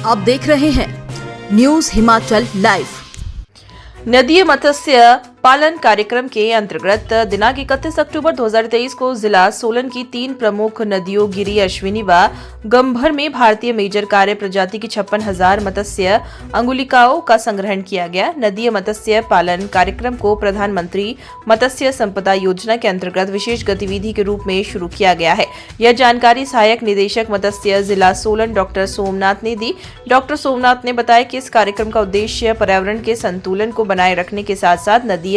आप देख रहे हैं न्यूज हिमाचल लाइव। नदीय मत्स्य पालन कार्यक्रम के अंतर्गत दिनांक 31 अक्टूबर 2023 को जिला सोलन की 3 प्रमुख नदियों गिरी, अश्विनी व गंभर में भारतीय मेजर कार्य प्रजाति की 56,000 मत्स्य अंगुलिकाओं का संग्रहण किया गया। नदीय मत्स्य पालन कार्यक्रम को प्रधानमंत्री मत्स्य संपदा योजना के अंतर्गत विशेष गतिविधि के रूप में शुरू किया गया है। यह जानकारी सहायक निदेशक मत्स्य जिला सोलन डॉक्टर सोमनाथ ने दी। डॉक्टर सोमनाथ ने बताया कि इस कार्यक्रम का उद्देश्य पर्यावरण के संतुलन को बनाए रखने के साथ साथ नदीय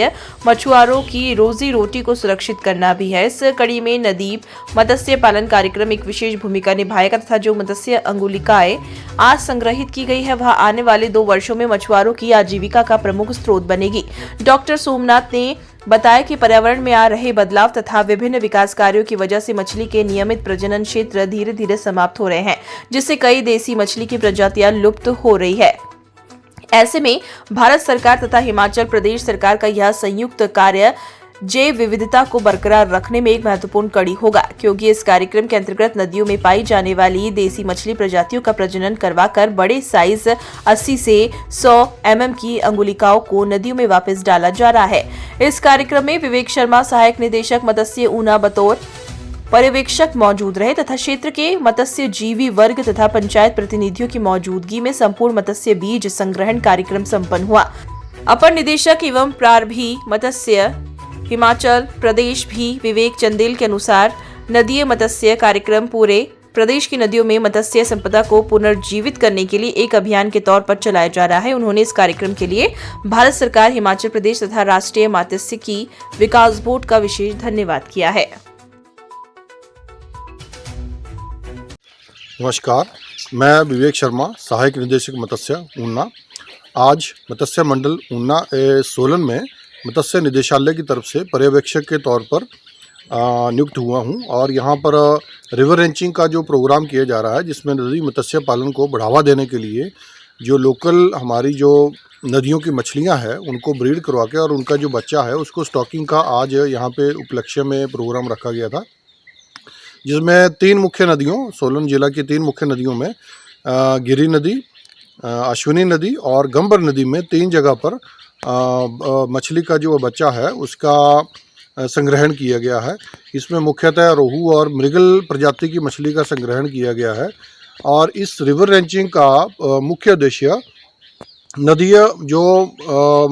मछुआरों की रोजी रोटी को सुरक्षित करना भी है। इस कड़ी में नदीय मत्स्य पालन कार्यक्रम एक विशेष भूमिका निभाएगा तथा जो मत्स्य अंगुलिकाएं आज संग्रहित की गई है वह आने वाले 2 वर्षों में मछुआरों की आजीविका का प्रमुख स्रोत बनेगी। डॉक्टर सोमनाथ ने बताया कि पर्यावरण में आ रहे बदलाव तथा विभिन्न विकास कार्यों की वजह से मछली के नियमित प्रजनन क्षेत्र धीरे धीरे समाप्त हो रहे हैं, जिससे कई देसी मछली की प्रजातियां लुप्त हो रही है। ऐसे में भारत सरकार तथा हिमाचल प्रदेश सरकार का यह संयुक्त कार्य जैव विविधता को बरकरार रखने में एक महत्वपूर्ण कड़ी होगा, क्योंकि इस कार्यक्रम के अंतर्गत नदियों में पाई जाने वाली देसी मछली प्रजातियों का प्रजनन करवाकर बड़े साइज 80 से 100 mm की अंगुलिकाओं को नदियों में वापस डाला जा रहा है। इस कार्यक्रम में विवेक शर्मा, सहायक निदेशक मत्स्य ऊना बतौर पर्यवेक्षक मौजूद रहे तथा क्षेत्र के मत्स्य जीवी वर्ग तथा पंचायत प्रतिनिधियों की मौजूदगी में संपूर्ण मत्स्य बीज संग्रहण कार्यक्रम संपन्न हुआ। अपर निदेशक एवं प्रारंभी मत्स्य हिमाचल प्रदेश भी विवेक चंदेल के अनुसार नदीय मत्स्य कार्यक्रम पूरे प्रदेश की नदियों में मत्स्य संपदा को पुनर्जीवित करने के लिए एक अभियान के तौर पर चलाया जा रहा है। उन्होंने इस कार्यक्रम के लिए भारत सरकार, हिमाचल प्रदेश तथा राष्ट्रीय मात्स्यिकी विकास बोर्ड का विशेष धन्यवाद किया है। नमस्कार, मैं विवेक शर्मा, सहायक निदेशक मत्स्य ऊना। आज मत्स्य मंडल ऊना सोलन में मत्स्य निदेशालय की तरफ से पर्यवेक्षक के तौर पर नियुक्त हुआ हूं और यहां पर रिवर रेंचिंग का जो प्रोग्राम किया जा रहा है, जिसमें नदी मत्स्य पालन को बढ़ावा देने के लिए जो लोकल हमारी जो नदियों की मछलियां हैं उनको ब्रीड करवा के और उनका जो बच्चा है उसको स्टॉकिंग का आज यहाँ पे उपलक्ष्य में प्रोग्राम रखा गया था, जिसमें 3 मुख्य नदियों, सोलन जिला की 3 मुख्य नदियों में गिरी नदी, अश्विनी नदी और गंभर नदी में 3 जगह पर मछली का जो बच्चा है उसका संग्रहण किया गया है। इसमें मुख्यतः रोहू और मृगल प्रजाति की मछली का संग्रहण किया गया है और इस रिवर रेंचिंग का मुख्य उद्देश्य नदीय जो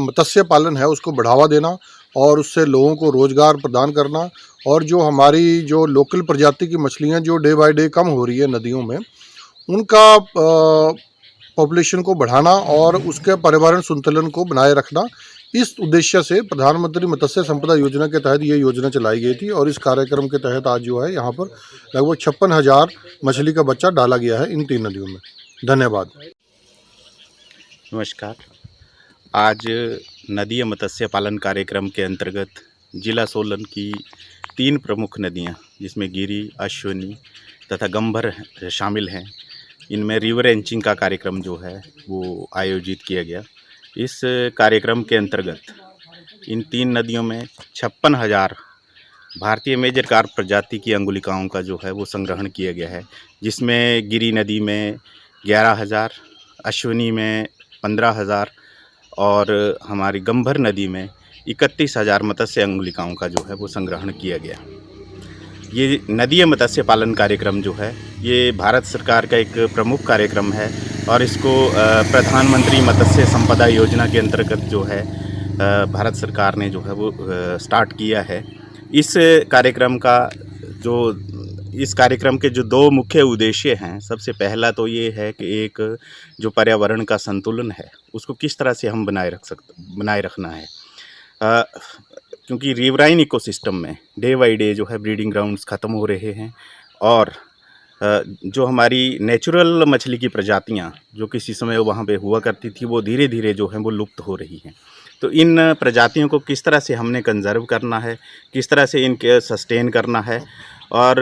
मत्स्य पालन है उसको बढ़ावा देना और उससे लोगों को रोजगार प्रदान करना और जो हमारी जो लोकल प्रजाति की मछलियां जो डे बाय डे कम हो रही है नदियों में, उनका पॉपुलेशन को बढ़ाना और उसके पर्यावरण संतुलन को बनाए रखना, इस उद्देश्य से प्रधानमंत्री मत्स्य संपदा योजना के तहत ये योजना चलाई गई थी और इस कार्यक्रम के तहत आज जो है यहाँ पर लगभग 56,000 मछली का बच्चा डाला गया है इन 3 नदियों में। धन्यवाद। नमस्कार, आज नदीय मत्स्य पालन कार्यक्रम के अंतर्गत जिला सोलन की 3 प्रमुख नदियां, जिसमें गिरी, अश्विनी तथा गंभर शामिल हैं, इनमें रिवर रेंचिंग का कार्यक्रम जो है वो आयोजित किया गया। इस कार्यक्रम के अंतर्गत इन 3 नदियों में 56,000 भारतीय मेजर कार्प प्रजाति की अंगुलिकाओं का जो है वो संग्रहण किया गया है, जिसमें गिरी नदी में 11,000, अश्विनी में 15,000 और हमारी गंभर नदी में 31,000 मत्स्य अंगुलिकाओं का जो है वो संग्रहण किया गया। ये नदीय मत्स्य पालन कार्यक्रम जो है ये भारत सरकार का एक प्रमुख कार्यक्रम है और इसको प्रधानमंत्री मत्स्य संपदा योजना के अंतर्गत जो है भारत सरकार ने जो है वो स्टार्ट किया है। इस कार्यक्रम के जो 2 मुख्य उद्देश्य हैं, सबसे पहला तो ये है कि एक जो पर्यावरण का संतुलन है उसको किस तरह से हम बनाए रखना है, क्योंकि रिवराइन इकोसिस्टम में डे बाई डे जो है ब्रीडिंग ग्राउंड्स ख़त्म हो रहे हैं और जो हमारी नेचुरल मछली की प्रजातियां जो किसी समय वहाँ पे हुआ करती थी वो धीरे धीरे जो है वो लुप्त हो रही हैं। तो इन प्रजातियों को किस तरह से हमने कंजर्व करना है, किस तरह से इनके सस्टेन करना है और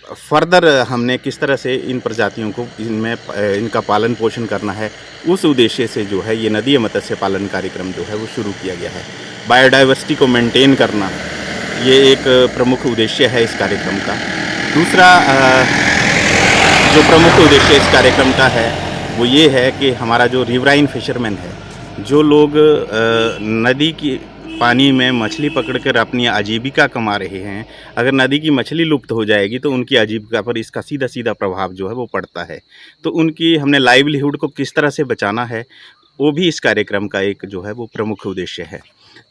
फर्दर हमने किस तरह से इन प्रजातियों को इनका पालन पोषण करना है, उस उद्देश्य से जो है ये नदीय मत्स्य पालन कार्यक्रम जो है वो शुरू किया गया है। बायोडाइवर्सिटी को मेंटेन करना ये एक प्रमुख उद्देश्य है इस कार्यक्रम का। दूसरा जो प्रमुख उद्देश्य इस कार्यक्रम का है वो ये है कि हमारा जो रिवराइन फिशरमैन है, जो लोग नदी की पानी में मछली पकड़कर अपनी आजीविका कमा रहे हैं, अगर नदी की मछली लुप्त हो जाएगी तो उनकी आजीविका पर इसका सीधा सीधा प्रभाव जो है वो पड़ता है। तो उनकी हमने लाइवलीहुड को किस तरह से बचाना है, वो भी इस कार्यक्रम का एक जो है वो प्रमुख उद्देश्य है।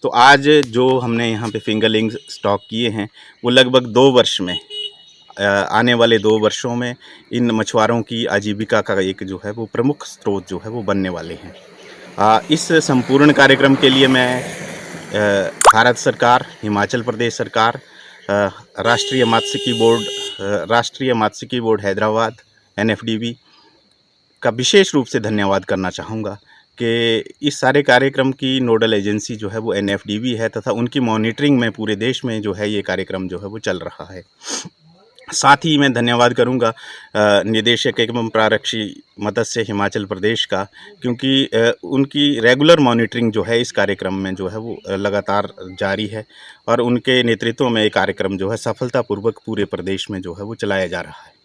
तो आज जो हमने यहाँ पे फिंगरलिंग्स स्टॉक किए हैं, वो लगभग 2 वर्ष में आने वाले 2 वर्षों में इन मछुआरों की आजीविका का एक जो है वो प्रमुख स्रोत जो है वो बनने वाले हैं। इस संपूर्ण कार्यक्रम के लिए मैं भारत सरकार, हिमाचल प्रदेश सरकार, राष्ट्रीय मात्स्यिकी बोर्ड हैदराबाद NFDB का विशेष रूप से धन्यवाद करना चाहूँगा कि इस सारे कार्यक्रम की नोडल एजेंसी जो है वो NFDB है तथा उनकी मॉनिटरिंग में पूरे देश में जो है ये कार्यक्रम जो है वो चल रहा है। साथ ही मैं धन्यवाद करूंगा निदेशक एवं प्रारक्षी मत्स्य हिमाचल प्रदेश का, क्योंकि उनकी रेगुलर मॉनिटरिंग जो है इस कार्यक्रम में जो है वो लगातार जारी है और उनके नेतृत्व में ये कार्यक्रम जो है सफलतापूर्वक पूरे प्रदेश में जो है वो चलाया जा रहा है।